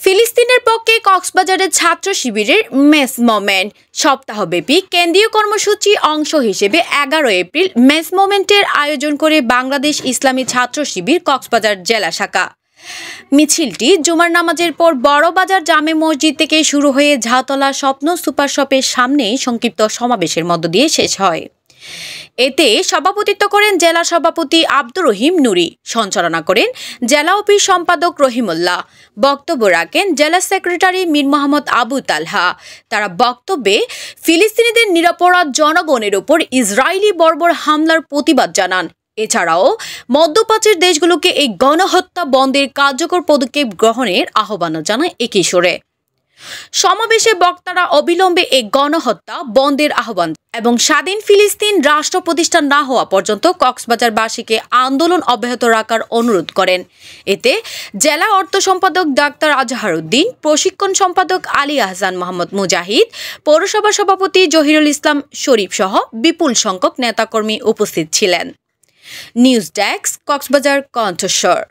ফিলিস্তিনের পক্ষে কক্সবাজারের ছাত্র শিবিরের মেস মোমেন্ট সপ্তাহব্যাপী কেন্দ্রীয় কর্মসূচি অংশ হিসেবে 11 এপ্রিল মেস মোমেন্টের আয়োজন করে বাংলাদেশ ইসলামী ছাত্র শিবির কক্সবাজার জেলা শাখা। মিছিলটি জুমার নামাজের পর বড়বাজার জামে মসজিদ থেকে শুরু হয়ে ঝাতলা স্বপ্ন সুপার শপের সামনে সংক্ষিপ্ত সমাবেশের মধ্য দিয়ে শেষ হয়। এতে সভাপতিত্ব করেন জেলা সভাপতি আব্দুর রহিম নুরি, সঞ্চালনা করেন জেলা অফিস সম্পাদক রহিমুল্লাহ, বক্তব্য রাখেন জেলা সেক্রেটারি মীর মোহাম্মদ আবু তালহা। তারা বক্তব্যে ফিলিস্তিনিদের নিরপরাধ জনগণের উপর ইসরায়েলি বর্বর হামলার প্রতিবাদ জানান। এছাড়াও মধ্যপ্রাচ্যের দেশগুলোকে এই গণহত্যা বন্ধের কার্যকর পদক্ষেপ গ্রহণের আহ্বানও জানায় একই সুরে। সমাবেশে বক্তারা অবিলম্বে এই গণহত্যা বন্ধের আহ্বান এবং স্বাধীন ফিলিস্তিন রাষ্ট্র প্রতিষ্ঠা না হওয়া পর্যন্ত কক্সবাজারবাসীকে আন্দোলন অব্যাহত রাখার অনুরোধ করেন। এতে জেলা অর্থ সম্পাদক ডাক্তার আজহার উদ্দিন, প্রশিক্ষণ সম্পাদক আলী আহসান মোহাম্মদ মুজাহিদ, পৌরসভা সভাপতি জহিরুল ইসলাম শরীফ সহ বিপুল সংখ্যক নেতাকর্মী উপস্থিত ছিলেন। নিউজ ডেস্ক, কক্সবাজার কণ্ঠস্বর।